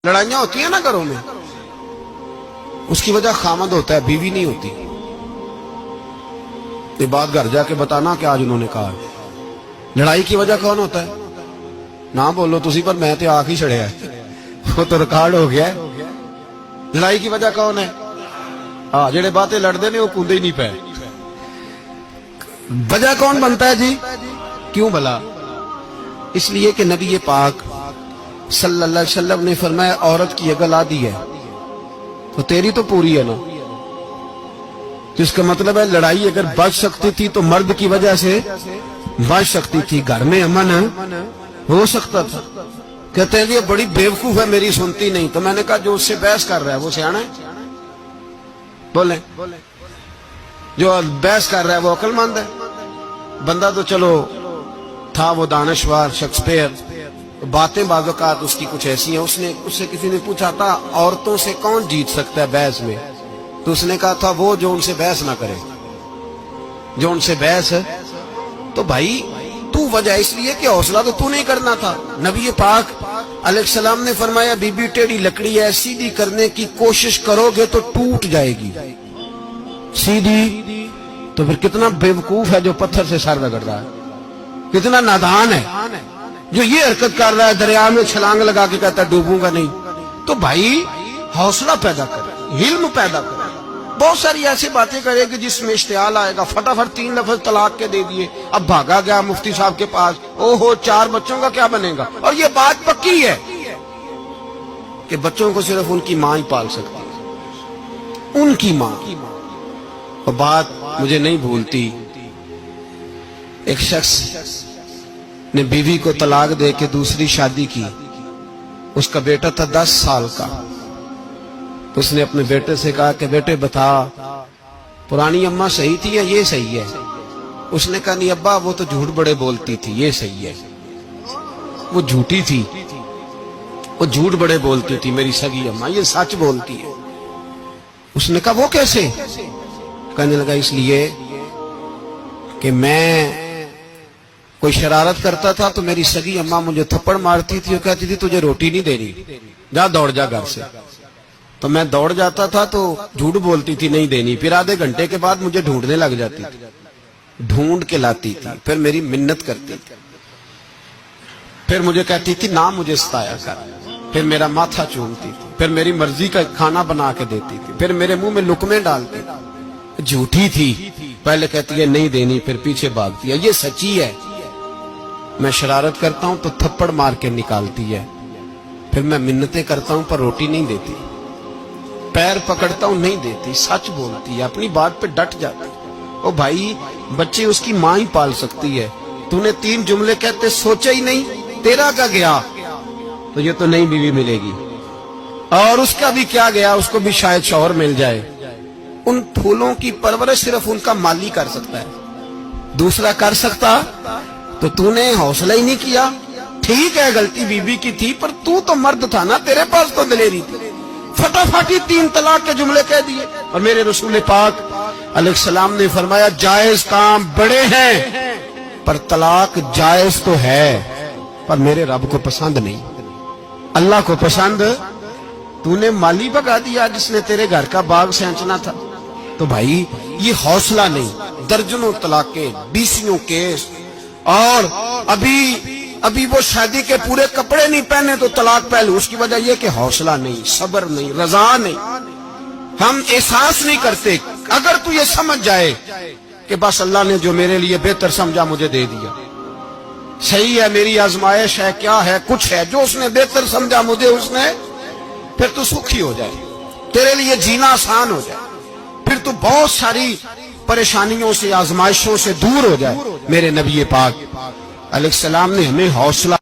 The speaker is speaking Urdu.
لڑائیاں ہوتی ہیں نا گھروں میں، اس کی وجہ خامد ہوتا ہے، بیوی نہیں ہوتی. یہ بات گھر جا کے بتانا کہ آج انہوں نے کہا. لڑائی کی وجہ کون ہوتا ہے؟ نہ بولو تسی، پر میں تو آخ ہی چڑھیا ہے، وہ تو ریکارڈ ہو گیا ہے. لڑائی کی وجہ کون ہے؟ جڑے باتیں لڑتے ہیں وہ کودے ہی نہیں پے. وجہ کون بنتا ہے جی؟ کیوں بھلا؟ اس لیے کہ نبی پاک صلی اللہ علیہ وسلم نے فرمایا عورت کی اگر آدھی ہے تو تیری تو پوری ہے نا. جس کا مطلب ہے لڑائی اگر بچ سکتی تھی تو مرد کی وجہ سے بچ سکتی تھی، گھر میں امن ہو سکتا تھا. کہتے ہیں یہ بڑی بیوقوف ہے، میری سنتی نہیں. تو میں نے کہا جو اس سے بحث کر رہا ہے وہ سیانا ہے؟ بولیں، جو بحث کر رہا ہے وہ عقل مند ہے؟ بندہ تو چلو تھا وہ دانشور شیکسپیئر، باتیں بعض اوقات اس کی کچھ ایسی ہیں. اس سے کسی نے پوچھا تھا عورتوں سے کون جیت سکتا ہے بحث میں، تو اس نے کہا تھا وہ جو ان سے بحث نہ کرے، جو ان سے بحث. تو بھائی تو وجہ اس لیے کہ حوصلہ تو نہیں کرنا تھا. نبی پاک علیہ السلام نے فرمایا بی بی ٹیڑھی لکڑی ہے، سیدھی کرنے کی کوشش کرو گے تو ٹوٹ جائے گی. سیدھی تو پھر کتنا بیوقوف ہے جو پتھر سے سر رگڑ رہا ہے، کتنا نادان ہے جو یہ حرکت کر رہا ہے، دریا میں چھلانگ لگا کے کہتا ہے ڈوبوں گا نہیں. تو بھائی حوصلہ پیدا کرے، علم پیدا کرے. بہت ساری ایسی باتیں کرے کہ جس میں اشتعال آئے گا. فٹافٹ 3 لفظ طلاق کے دے دیے، اب بھاگا گیا مفتی صاحب کے پاس، او ہو 4 بچوں کا کیا بنے گا. اور یہ بات پکی ہے کہ بچوں کو صرف ان کی ماں ہی پال سکتی ہے، ان کی ماں. اور بات مجھے نہیں بھولتی، ایک شخص نے بیوی کو طلاق دے کے دوسری شادی کی. اس کا بیٹا تھا 10 سال کا. تو اس نے اپنے بیٹے سے کہا کہ بیٹے بتا پرانی اماں صحیح تھی یا یہ صحیح ہے؟ اس نے کہا نہیں ابا وہ تو جھوٹ بڑے بولتی تھی، یہ صحیح ہے. وہ جھوٹی تھی، وہ جھوٹ بڑے بولتی تھی میری سگی اماں، یہ سچ بولتی ہے. اس نے کہا وہ کیسے؟ کہنے لگا اس لیے کہ میں کوئی شرارت کرتا تھا تو میری سگی اماں مجھے تھپڑ مارتی تھی اور کہتی تھی تجھے روٹی نہیں دینی، جا دوڑ جا گھر سے. تو میں دوڑ جاتا تھا تو جھوٹ بولتی تھی نہیں دینی، پھر آدھے گھنٹے کے بعد مجھے ڈھونڈنے لگ جاتی تھی، ڈھونڈ کے لاتی تھی، پھر میری منت کرتی تھی، پھر مجھے کہتی تھی نہ مجھے ستایا کر، پھر میرا ماتھا چومتی تھی، پھر میری مرضی کا کھانا بنا کے دیتی تھی، پھر میرے منہ میں لقمے ڈالتی تھی. جھوٹی تھی، پہلے کہتی ہے نہیں دینی پھر پیچھے بھاگتی ہے. یہ سچی ہے. میں شرارت کرتا ہوں تو تھپڑ مار کے نکالتی ہے، پھر میں منتیں کرتا ہوں پر روٹی نہیں دیتی، پیر پکڑتا ہوں نہیں دیتی. سچ بولتی ہے، اپنی بات پہ ڈٹ جاتی. او بھائی بچے اس کی ماں ہی پال سکتی ہے. تو نے 3 جملے کہتے سوچا ہی نہیں، تیرا کا گیا تو یہ تو نئی بیوی ملے گی، اور اس کا بھی کیا گیا، اس کو بھی شاید شوہر مل جائے. ان پھولوں کی پرورش صرف ان کا مالی کر سکتا ہے، دوسرا کر سکتا. تو تو نے حوصلہ ہی نہیں کیا. ٹھیک ہے غلطی بی بی کی تھی پر تو مرد تھا نا، تیرے پاس تو دلیری تھی. فٹافٹ 3 طلاق کے جملے کہہ دیے. اور میرے رسول پاک علیہ السلام نے فرمایا جائز کام بڑے ہیں پر طلاق جائز تو ہے پر میرے رب کو پسند نہیں، اللہ کو پسند. تو نے مالی بگا دیا جس نے تیرے گھر کا باغ سینچنا تھا. تو بھائی یہ حوصلہ نہیں. درجنوں طلاقیں، 20 کیس، اور ابھی وہ شادی کے پورے کپڑے نہیں پہنے تو طلاق پہلے. اس کی وجہ یہ کہ حوصلہ نہیں، صبر نہیں، رضا نہیں. ہم احساس نہیں کرتے. اگر تو یہ سمجھ جائے کہ بس اللہ نے جو میرے لیے بہتر سمجھا مجھے دے دیا، صحیح ہے میری آزمائش ہے، کیا ہے کچھ ہے جو اس نے بہتر سمجھا مجھے اس نے، پھر تو سکھی ہو جائے، تیرے لیے جینا آسان ہو جائے، پھر تو بہت ساری پریشانیوں سے آزمائشوں سے دور ہو جائے. میرے نبی پاک علیہ السلام نے ہمیں حوصلہ